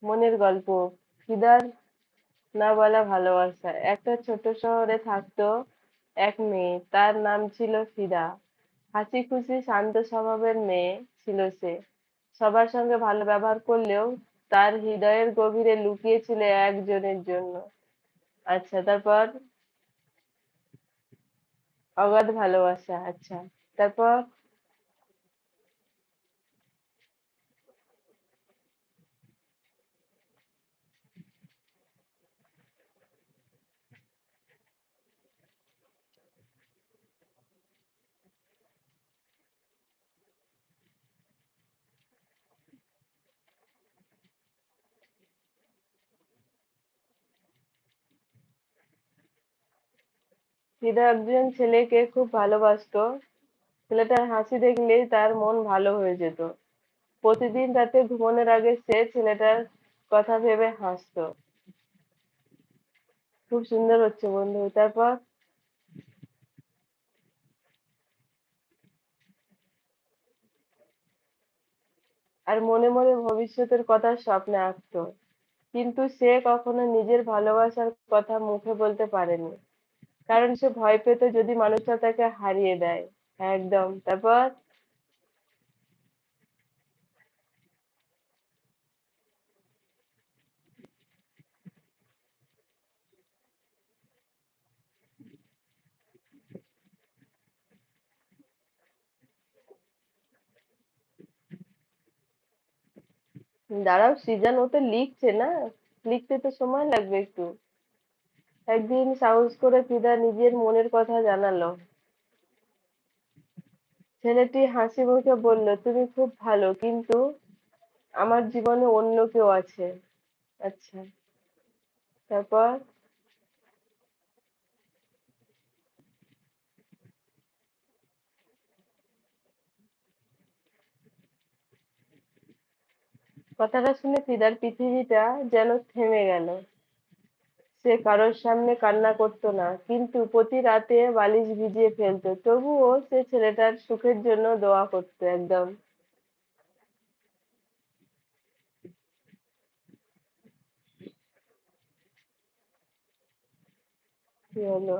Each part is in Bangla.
মনের গল্প। ফিদার না বলা ভালোবাসা। একটা ছোট শহরে থাকতো এক মেয়ে, তার নাম ছিল ফিদা। হাসি খুশি শান্ত স্বভাবের মেয়ে ছিল সে। সবার সঙ্গে ভালো ব্যবহার করলেও তার হৃদয়ের গভীরে লুকিয়ে ছিল একজনের জন্য। আচ্ছা, তারপর অগাধ ভালোবাসা। আচ্ছা, তারপর ফিদা একজন ছেলেকে খুব ভালোবাসতো। ছেলেটার হাসি দেখলেই তার মন ভালো হয়ে যেত। প্রতিদিন রাতে ঘুমানোর আগে সে ছেলেটার কথা ভেবে হাসতো। খুব সুন্দর হচ্ছে বন্ধু। তারপর আর মনে মনে ভবিষ্যতের কথা স্বপ্নে আঁকতো, কিন্তু সে কখনো নিজের ভালোবাসার কথা মুখে বলতে পারেনি, কারণ সে ভয় পেত যদি মানুষটা তাকে হারিয়ে দেয়। হ্যাঁ, একদম। তারপর দাঁড়াও সৃজন, ও তো লিখছে না, লিখতে তো সময় লাগবে একটু। একদিন সাহস করে ফিদা নিজের মনের কথা জানালো। ছেলেটি হাসি মুখে বলল, তুমি খুব ভালো, কিন্তু আমার জীবনে অন্য কেউ আছে। আচ্ছা, তারপর কথাটা শুনে ফিদার পৃথিবীটা যেন থেমে গেল। সে কারোর সামনে কান্না করতো না, কিন্তু প্রতি রাতে বালিশ ভিজিয়ে ফেলতো, তবুও সে ছেলেটার সুখের জন্য দোয়া করতো। একদম। কি হলো?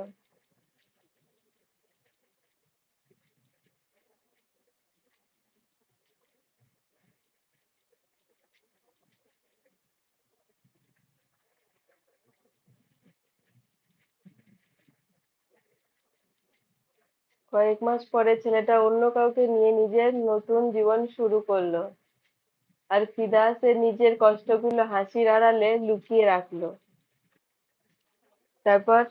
কয়েক মাস পরে ছেলেটা অন্য কাউকে নিয়ে নিজের নতুন জীবন শুরু করলো। আর ফিদা সে নিজের কষ্টগুলো হাসির আড়ালে লুকিয়ে রাখলো। তারপর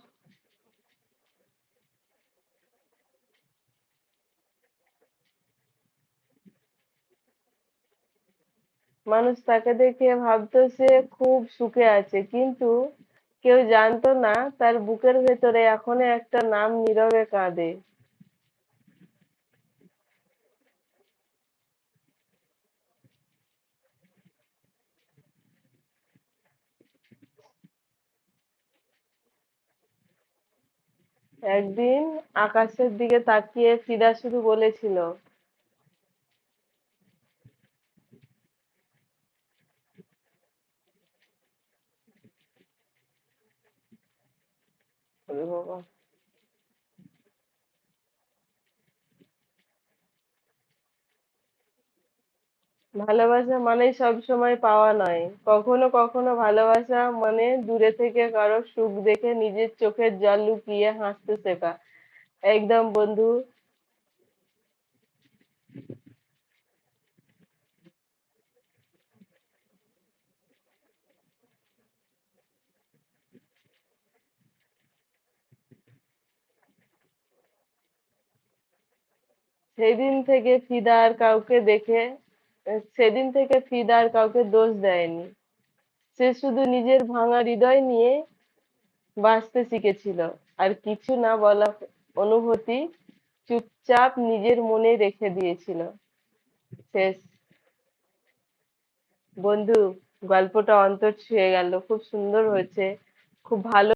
মানুষ তাকে দেখে ভাবতো সে খুব সুখে আছে, কিন্তু কেউ জানতো না তার বুকের ভেতরে এখনো একটা নাম নীরবে কাঁদে। একদিন আকাশের দিকে তাকিয়ে ফিদা শুধু বলেছিল, ওরে বাবা, ভালোবাসা মানেই সবসময় পাওয়া নয়, কখনো কখনো ভালোবাসা মানে দূরে থেকে কারো সুখ দেখে নিজের চোখের জল লুকিয়ে হাসতে শেখা। একদম বন্ধু। সেদিন থেকে ফিদা আর কাউকে দেখে সেদিন থেকে ফিদা আর কাউকে দোষ দেয়নি। সে শুধু নিজের ভাঙা হৃদয় নিয়ে বাঁচতে শিখেছিল। আর কিছু না বলা অনুভূতি চুপচাপ নিজের মনে রেখে দিয়েছিল। শেষ। বন্ধু, গল্পটা অন্তর ছুঁয়ে গেল, খুব সুন্দর হয়েছে, খুব ভালো